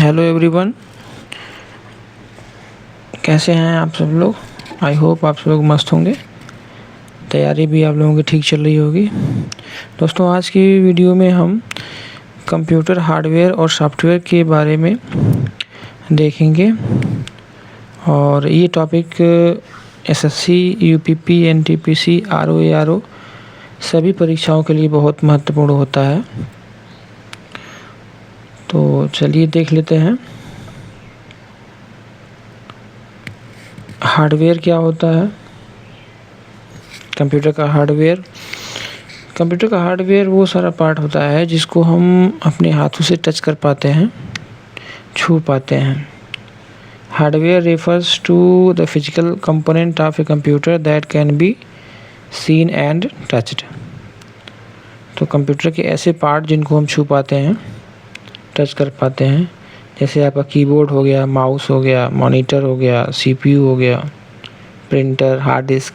Hello everyone, कैसे हैं आप सब लोग। आई होप आप सब लोग मस्त होंगे। तैयारी भी आप लोगों की ठीक चल रही होगी। दोस्तों, आज की वीडियो में हम कंप्यूटर हार्डवेयर और सॉफ्टवेयर के बारे में देखेंगे। और ये topic SSC, UPP, NTPC, RO सभी परीक्षाओं के लिए बहुत महत्वपूर्ण होता है। तो चलिए देख लेते हैं हार्डवेयर क्या होता है। कंप्यूटर का हार्डवेयर वो सारा पार्ट होता है जिसको हम अपने हाथों से टच कर पाते हैं, छू पाते हैं। Hardware refers to the physical component of a computer that can be seen and touched. तो कंप्यूटर के ऐसे पार्ट जिनको हम छू पाते हैं, टच कर पाते हैं, जैसे आपका कीबोर्ड हो गया, माउस हो गया, मॉनिटर हो गया, सीपीयू हो गया, प्रिंटर, हार्ड डिस्क,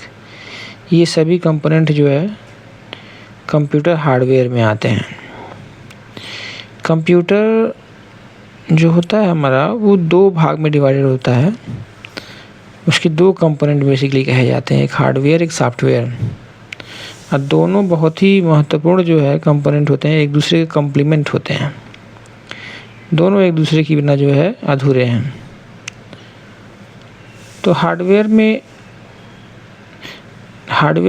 ये सभी कंपोनेंट जो है कंप्यूटर हार्डवेयर में आते हैं। कंप्यूटर जो होता है हमारा वो दो भाग में डिवाइडेड होता है। उसके दो कंपोनेंट बेसिकली कहे जाते हैं, एक हार्डवेयर, एक सॉफ्टवेयर। और दोनों बहुत ही महत्वपूर्ण जो है कंपोनेंट होते हैं, एक दूसरे के कॉम्प्लीमेंट होते हैं। दोनों एक दूसरे के बिना जो है अधूरे हैं। तो हार्डवेयर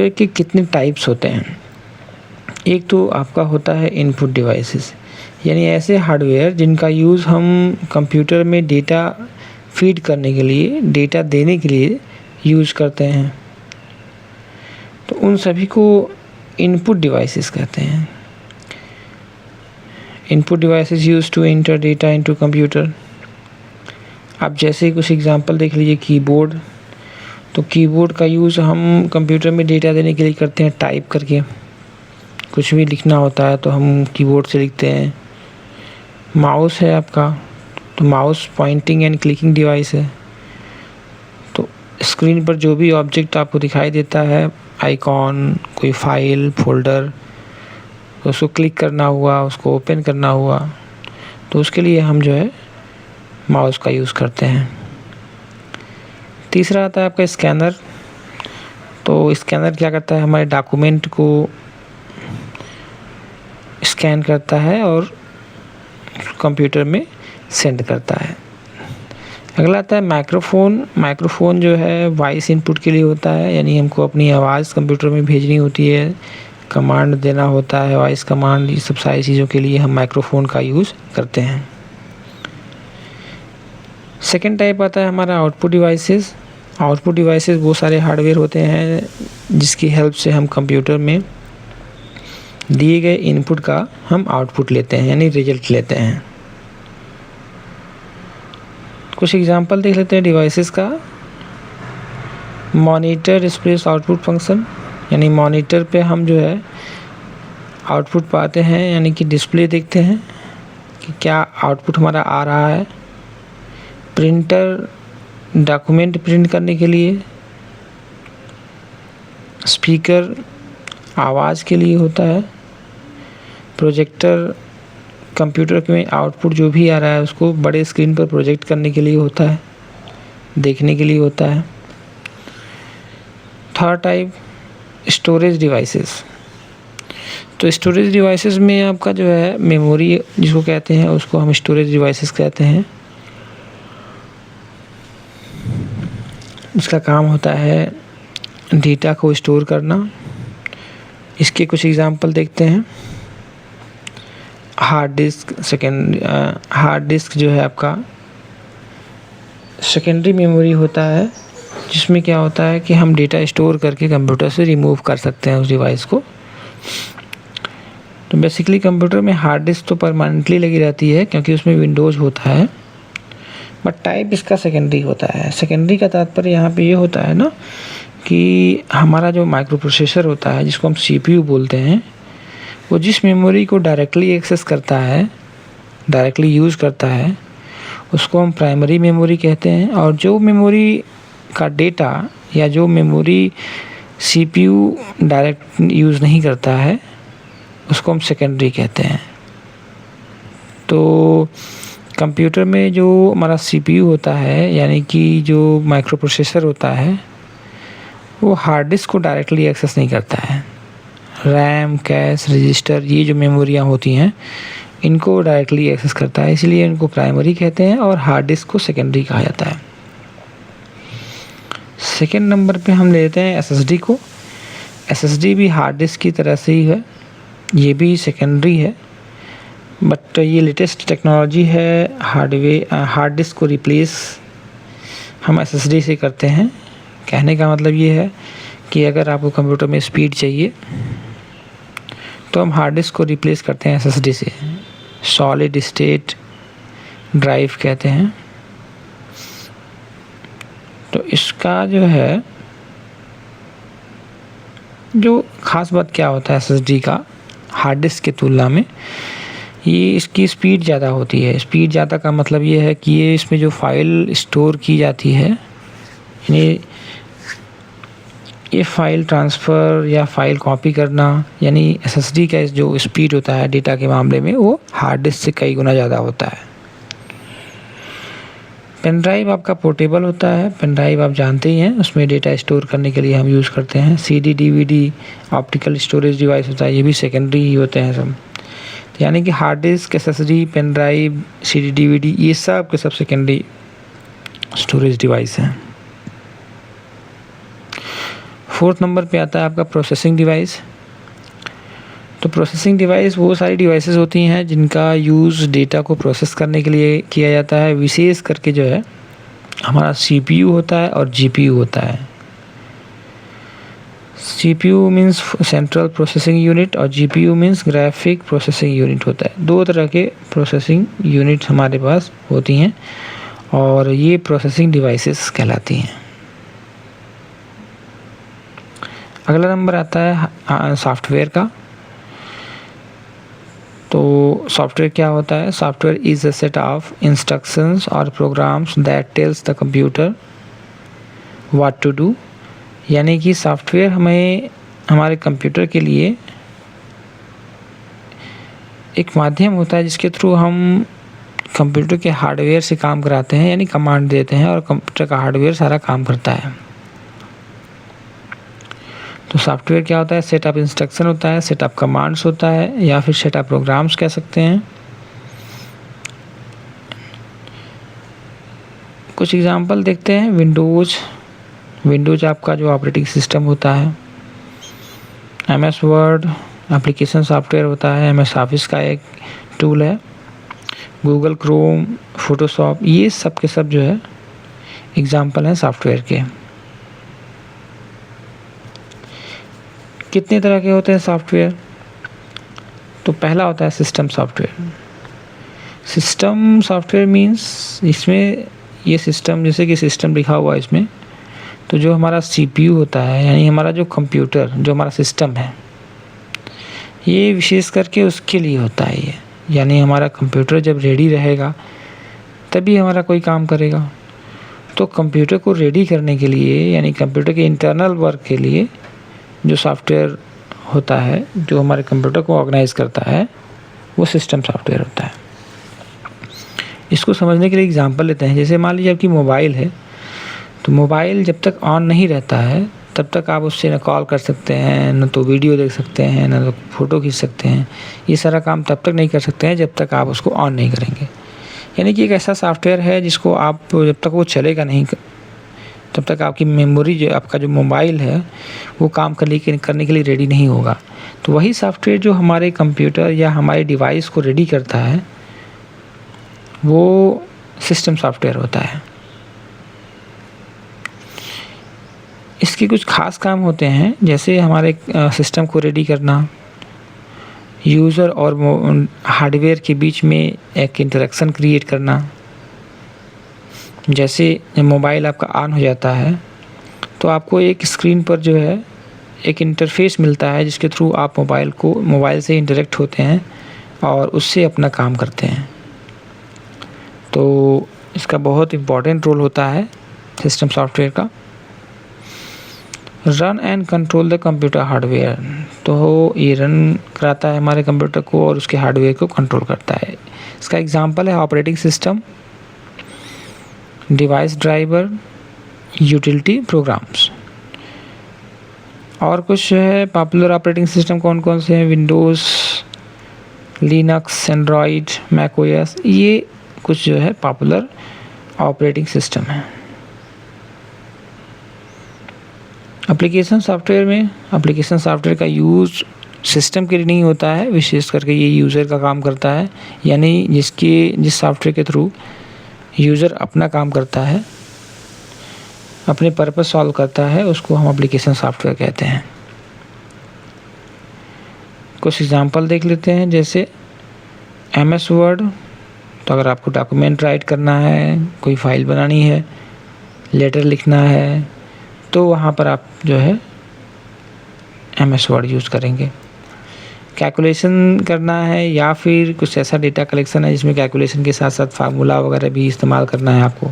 के कितने टाइप्स होते हैं। एक तो आपका होता है इनपुट डिवाइसेस, यानी ऐसे हार्डवेयर जिनका यूज़ हम कंप्यूटर में डेटा फीड करने के लिए, डेटा देने के लिए यूज़ करते हैं। तो उन सभी को इनपुट डिवाइसेस कहते हैं। Input devices use to enter data into computer. आप जैसे कुछ एग्जांपल देख लीजिए, कीबोर्ड। तो कीबोर्ड का यूज़ हम कंप्यूटर में डेटा देने के लिए करते हैं, टाइप करके। कुछ भी लिखना होता है तो हम कीबोर्ड से लिखते हैं। माउस है आपका, तो mouse pointing and clicking device है। तो स्क्रीन पर जो भी ऑब्जेक्ट आपको दिखाई देता है, आइकॉन, कोई फाइल, फोल्डर, उसको क्लिक करना हुआ, उसको ओपन करना हुआ, तो उसके लिए हम जो है माउस का यूज़ करते हैं। तीसरा आता है आपका स्कैनर। तो स्कैनर क्या करता है, हमारे डॉक्यूमेंट को स्कैन करता है और कंप्यूटर में सेंड करता है। अगला आता है माइक्रोफोन। माइक्रोफोन जो है वॉइस इनपुट के लिए होता है, यानी हमको अपनी आवाज़ कंप्यूटर में भेजनी होती है, कमांड देना होता है, वॉइस कमांड, ये सब सारी चीज़ों के लिए हम माइक्रोफोन का यूज़ करते हैं। सेकेंड टाइप आता है हमारा आउटपुट डिवाइसेस। आउटपुट डिवाइसेस वो सारे हार्डवेयर होते हैं जिसकी हेल्प से हम कंप्यूटर में दिए गए इनपुट का हम आउटपुट लेते हैं, यानी रिजल्ट लेते हैं। कुछ एग्जांपल देख लेते हैं डिवाइसेस का। मॉनिटर डिस्प्लेस आउटपुट फंक्शन, यानी मॉनिटर पे हम जो है आउटपुट पाते हैं, यानी कि डिस्प्ले देखते हैं कि क्या आउटपुट हमारा आ रहा है। प्रिंटर डॉक्यूमेंट प्रिंट करने के लिए। स्पीकर आवाज़ के लिए होता है। प्रोजेक्टर कंप्यूटर में आउटपुट जो भी आ रहा है उसको बड़े स्क्रीन पर प्रोजेक्ट करने के लिए होता है, देखने के लिए होता है। Third type storage devices. तो स्टोरेज डिवाइसेस में आपका जो है मेमोरी जिसको कहते हैं, उसको हम स्टोरेज डिवाइसेस कहते हैं। इसका काम होता है डेटा को स्टोर करना। इसके कुछ एग्जांपल देखते हैं। हार्ड डिस्क जो है आपका सेकेंडरी मेमोरी होता है, जिसमें क्या होता है कि हम डेटा स्टोर करके कंप्यूटर से रिमूव कर सकते हैं उस डिवाइस को। तो बेसिकली कंप्यूटर में हार्ड डिस्क तो परमानेंटली लगी रहती है क्योंकि उसमें विंडोज़ होता है, बट टाइप इसका सेकेंडरी होता है। सेकेंडरी का तात्पर्य यहाँ पे ये होता है ना कि हमारा जो माइक्रो प्रोसेसर होता है, जिसको हम सीपीयू बोलते हैं, वो जिस मेमोरी को डायरेक्टली एक्सेस करता है, डायरेक्टली यूज़ करता है, उसको हम प्राइमरी मेमोरी कहते हैं। और जो मेमोरी का डेटा या जो मेमोरी सीपीयू डायरेक्ट यूज़ नहीं करता है, उसको हम सेकेंडरी कहते हैं। तो कंप्यूटर में जो हमारा सीपीयू होता है, यानी कि जो माइक्रो प्रोसेसर होता है, वो हार्ड डिस्क को डायरेक्टली एक्सेस नहीं करता है। रैम, कैश, रजिस्टर, ये जो मेमोरियाँ होती हैं, इनको डायरेक्टली एक्सेस करता है, इसलिए इनको प्राइमरी कहते हैं और हार्ड डिस्क को सेकेंडरी कहा जाता है। सेकेंड नंबर पे हम लेते हैं एसएसडी को। एसएसडी भी हार्ड डिस्क की तरह से ही है, ये भी सेकेंडरी है, बट ये लेटेस्ट टेक्नोलॉजी है। हार्ड डिस्क को रिप्लेस हम एसएसडी से करते हैं। कहने का मतलब ये है कि अगर आपको कंप्यूटर में स्पीड चाहिए तो हम हार्ड डिस्क को रिप्लेस करते हैं एसएसडी से। सॉलिड स्टेट ड्राइव कहते हैं। तो इसका जो है, जो ख़ास बात क्या होता है एसएसडी का हार्ड डिस्क की तुलना में, ये इसकी स्पीड ज़्यादा होती है। स्पीड ज़्यादा का मतलब ये है कि ये इसमें जो फाइल स्टोर की जाती है, यानी ये फाइल ट्रांसफ़र या फाइल कॉपी करना, यानी एसएसडी का जो स्पीड होता है डेटा के मामले में, वो हार्ड डिस्क से कई गुना ज़्यादा होता है। पेन ड्राइव आपका पोर्टेबल होता है। पेन ड्राइव आप जानते ही हैं, उसमें डेटा स्टोर करने के लिए हम यूज़ करते हैं। CD, DVD, optical storage device होता है, ये भी सेकेंडरी ही होते हैं सब। तो यानी कि hard disk, SSD, pen drive, CD, DVD, ये सब के सब सेकेंडरी स्टोरेज डिवाइस हैं। फोर्थ नंबर पे आता है आपका प्रोसेसिंग डिवाइस। तो प्रोसेसिंग डिवाइस वो सारी डिवाइसेस होती हैं जिनका यूज़ डेटा को प्रोसेस करने के लिए किया जाता है। विशेष करके जो है हमारा सीपीयू होता है और जीपीयू होता है। CPU means central processing unit और GPU means graphic processing unit होता है। दो तरह के प्रोसेसिंग यूनिट हमारे पास होती हैं और ये प्रोसेसिंग डिवाइसेस कहलाती हैं। अगला नंबर आता है सॉफ्टवेयर का। तो सॉफ्टवेयर क्या होता है? Software is a set of instructions और programs that tells the computer what to do. यानी कि सॉफ्टवेयर हमें हमारे कंप्यूटर के लिए एक माध्यम होता है जिसके थ्रू हम कंप्यूटर के हार्डवेयर से काम कराते हैं, यानी कमांड देते हैं और कंप्यूटर का हार्डवेयर सारा काम करता है। तो सॉफ्टवेयर क्या होता है? सेट ऑफ इंस्ट्रक्शन होता है, सेट ऑफ कमांड्स होता है, या फिर सेट ऑफ प्रोग्राम्स कह सकते हैं। कुछ एग्जांपल देखते हैं। विंडोज़ आपका जो ऑपरेटिंग सिस्टम होता है। एमएस वर्ड एप्लीकेशन सॉफ्टवेयर होता है, एमएस ऑफिस का एक टूल है। गूगल क्रोम, फोटोशॉप, ये सब के सब जो है एग्जांपल हैं सॉफ्टवेयर के। कितने तरह के होते हैं सॉफ्टवेयर? तो पहला होता है system software. System software means इसमें ये सिस्टम, जैसे कि सिस्टम लिखा हुआ है इसमें, तो जो हमारा सीपीयू होता है, यानी हमारा जो कंप्यूटर, जो हमारा सिस्टम है, ये विशेष करके उसके लिए होता है ये। यानी हमारा कंप्यूटर जब रेडी रहेगा तभी हमारा कोई काम करेगा। तो कंप्यूटर को रेडी करने के लिए, यानी कंप्यूटर के इंटरनल वर्क के लिए जो सॉफ्टवेयर होता है, जो हमारे कंप्यूटर को ऑर्गेनाइज करता है, वो सिस्टम सॉफ्टवेयर होता है। इसको समझने के लिए एग्जांपल लेते हैं। जैसे मान लीजिए आपकी मोबाइल है, तो मोबाइल जब तक ऑन नहीं रहता है तब तक आप उससे न कॉल कर सकते हैं, न तो वीडियो देख सकते हैं, न तो फ़ोटो खींच सकते हैं। ये सारा काम तब तक नहीं कर सकते हैं जब तक आप उसको ऑन नहीं करेंगे। यानी कि एक ऐसा सॉफ्टवेयर है जिसको आप, जब तक वो चलेगा नहीं तब तक आपकी मेमोरी, जो आपका जो मोबाइल है, वो काम करने के लिए रेडी नहीं होगा। तो वही सॉफ्टवेयर जो हमारे कंप्यूटर या हमारे डिवाइस को रेडी करता है, वो सिस्टम सॉफ्टवेयर होता है। इसके कुछ खास काम होते हैं, जैसे हमारे सिस्टम को रेडी करना, यूज़र और हार्डवेयर के बीच में एक इंटरेक्शन क्रिएट करना। जैसे जब मोबाइल आपका ऑन हो जाता है तो आपको एक स्क्रीन पर जो है एक इंटरफेस मिलता है जिसके थ्रू आप मोबाइल से इंटरेक्ट होते हैं और उससे अपना काम करते हैं। तो इसका बहुत इम्पोर्टेंट रोल होता है सिस्टम सॉफ्टवेयर का। Run and control the computer hardware, तो ये रन कराता है हमारे कंप्यूटर को और उसके हार्डवेयर को कंट्रोल करता है। इसका एग्जांपल है operating system, device driver, utility programmes. और कुछ है पॉपुलर ऑपरेटिंग सिस्टम कौन कौन से हैं, विंडोज़, लिनक्स, एंड्रॉयड, मैकओएस, ये कुछ जो है पॉपुलर ऑपरेटिंग सिस्टम है। एप्लीकेशन सॉफ्टवेयर में, एप्लीकेशन सॉफ्टवेयर का यूज़ सिस्टम के लिए नहीं होता है, विशेष करके ये यूज़र का काम करता है, यानी जिस सॉफ्टवेयर के थ्रू यूज़र अपना काम करता है, अपने पर्पस सॉल्व करता है, उसको हम एप्लीकेशन सॉफ्टवेयर कहते हैं। कुछ एग्जांपल देख लेते हैं, जैसे MS वर्ड, तो अगर आपको डॉक्यूमेंट राइट करना है, कोई फाइल बनानी है, लेटर लिखना है, तो वहाँ पर आप जो है MS वर्ड यूज़ करेंगे। कैलकुलेशन करना है या फिर कुछ ऐसा डेटा कलेक्शन है जिसमें कैलकुलेशन के साथ साथ फार्मूला वगैरह भी इस्तेमाल करना है आपको,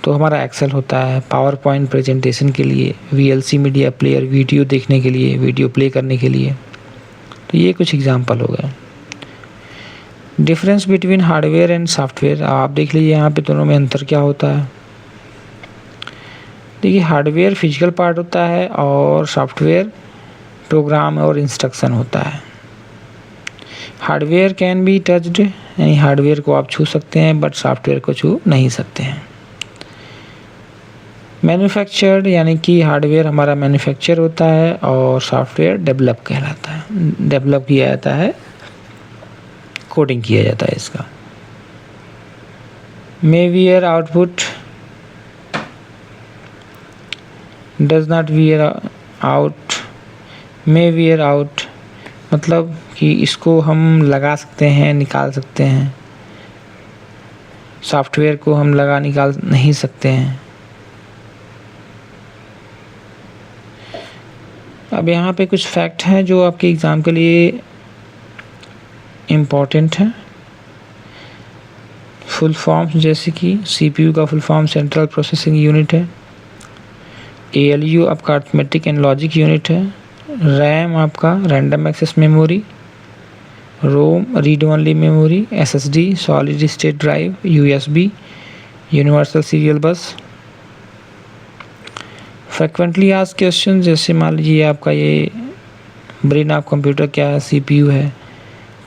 तो हमारा एक्सेल होता है। पावर पॉइंट प्रेजेंटेशन के लिए, VLC मीडिया प्लेयर, वीडियो देखने के लिए, वीडियो प्ले करने के लिए। तो ये कुछ एग्जांपल हो गए। Difference between hardware and software, आप देख लीजिए यहाँ पे दोनों में अंतर क्या होता है। देखिए, हार्डवेयर फिजिकल पार्ट होता है और सॉफ्टवेयर प्रोग्राम और इंस्ट्रक्शन होता है। हार्डवेयर कैन बी टच्ड, यानी हार्डवेयर को आप छू सकते हैं बट सॉफ्टवेयर को छू नहीं सकते हैं। मैन्युफैक्चर्ड, यानी कि हार्डवेयर हमारा मैन्युफैक्चर होता है और सॉफ्टवेयर डेवलप कहलाता है, डेवलप किया जाता है, कोडिंग किया जाता है इसका। May wear output, does not wear out, may wear out मतलब कि इसको हम लगा सकते हैं, निकाल सकते हैं, सॉफ्टवेयर को हम लगा निकाल नहीं सकते हैं। अब यहाँ पे कुछ फैक्ट हैं जो आपके एग्ज़ाम के लिए इम्पॉर्टेंट हैं। फुल फॉर्म्स, जैसे कि CPU का full form central processing unit है, ALU आपका अर्थमेटिक एंड लॉजिक यूनिट है, RAM आपका random access memory, ROM read only memory, SSD solid state drive, USB universal serial bus. Frequently asked question, जैसे मान लीजिए आपका ये ब्रेन ऑफ कंप्यूटर क्या है, CPU है,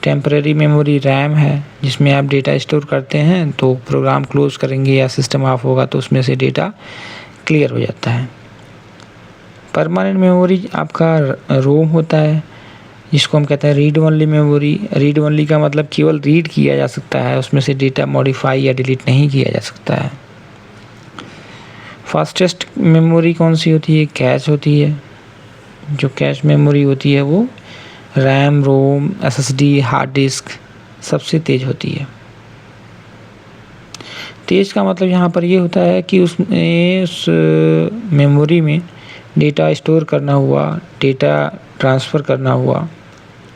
टेम्परेरी मेमोरी RAM है जिसमें आप डेटा स्टोर करते हैं, तो प्रोग्राम क्लोज करेंगे या सिस्टम ऑफ होगा तो उसमें से डेटा क्लियर हो जाता है। परमानेंट मेमोरी आपका रोम होता है, जिसको हम कहते हैं read only memory. Read only का मतलब केवल रीड किया जा सकता है, उसमें से डेटा मॉडिफाई या डिलीट नहीं किया जा सकता है। फास्टेस्ट मेमोरी कौन सी होती है, कैश होती है। जो कैश मेमोरी होती है वो RAM, रोम, SSD, हार्ड डिस्क सबसे तेज़ होती है। तेज़ का मतलब यहाँ पर ये होता है कि उस मेमोरी में डेटा स्टोर करना हुआ, डेटा ट्रांसफ़र करना हुआ,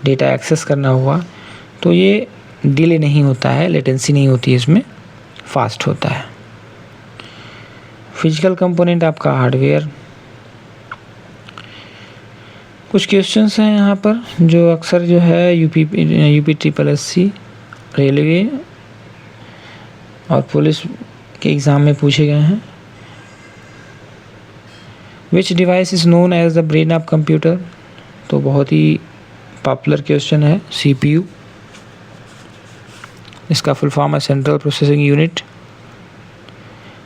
डेटा एक्सेस करना हुआ, तो ये डिले नहीं होता है, लेटेंसी नहीं होती है, इसमें फास्ट होता है। फिजिकल कंपोनेंट आपका हार्डवेयर। कुछ क्वेश्चंस हैं यहाँ पर जो अक्सर जो है UPSSC, रेलवे और पुलिस के एग्ज़ाम में पूछे गए हैं। Which device is known as the brain of computer, तो बहुत ही पॉपुलर क्वेश्चन है। CPU, इसका फुल फॉर्म है central processing unit.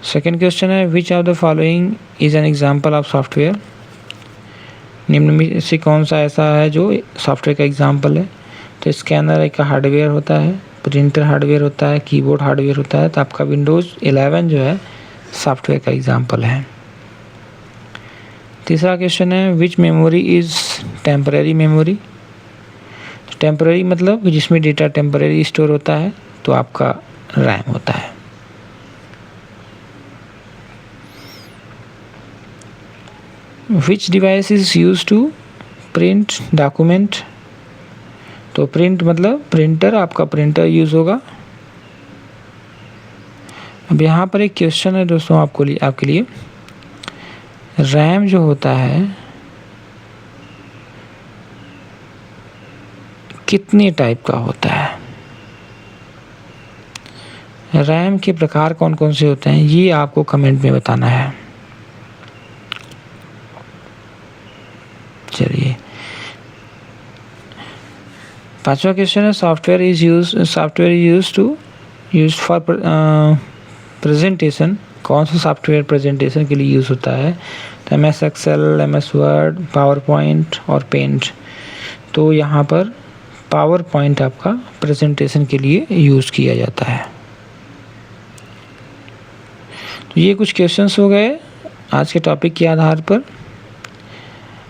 Second question है which of the following is an example of software, निम्न में से कौन सा ऐसा है जो सॉफ्टवेयर का एग्जाम्पल है। तो स्कैनर एक हार्डवेयर होता है, प्रिंटर हार्डवेयर होता है, कीबोर्ड हार्डवेयर होता है, तो आपका Windows 11 जो है सॉफ्टवेयर का एग्जाम्पल है। तीसरा क्वेश्चन है which memory is temporary memory, temporary मतलब जिसमें डेटा टेम्परेरी स्टोर होता है, तो आपका RAM होता है। Which device is use to print document, तो प्रिंट मतलब प्रिंटर, आपका प्रिंटर यूज़ होगा। अब यहाँ पर एक क्वेश्चन है दोस्तों आपके लिए, रैम जो होता है कितने टाइप का होता है, रैम के प्रकार कौन कौन से होते हैं, ये आपको कमेंट में बताना है। चलिए, 5वां क्वेश्चन है software is use for presentation. कौन सा सॉफ्टवेयर प्रेजेंटेशन के लिए यूज़ होता है? तो MS Excel, MS word, PowerPoint और पेंट। तो यहाँ पर पावर पॉइंट आपका प्रेजेंटेशन के लिए यूज़ किया जाता है। तो ये कुछ क्वेश्चंस हो गए आज के टॉपिक के आधार पर।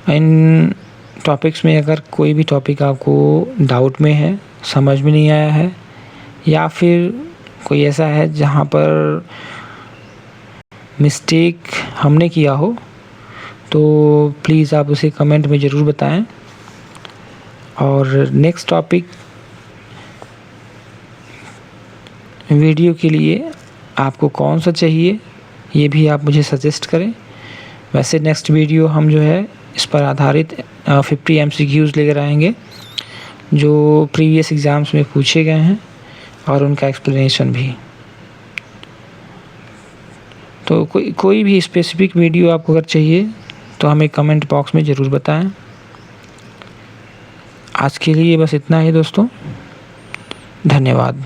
इन टॉपिक्स में अगर कोई भी टॉपिक आपको डाउट में है, समझ में नहीं आया है, या फिर कोई ऐसा है जहाँ पर मिस्टेक हमने किया हो, तो प्लीज़ आप उसे कमेंट में ज़रूर बताएं। और नेक्स्ट टॉपिक वीडियो के लिए आपको कौन सा चाहिए, ये भी आप मुझे सजेस्ट करें। वैसे नेक्स्ट वीडियो हम जो है इस पर आधारित 50 MCQs लेकर आएंगे जो प्रीवियस एग्ज़ाम्स में पूछे गए हैं और उनका एक्सप्लेनेशन भी। तो कोई भी स्पेसिफिक वीडियो आपको अगर चाहिए तो हमें कमेंट बॉक्स में ज़रूर बताएं। आज के लिए बस इतना ही दोस्तों, धन्यवाद।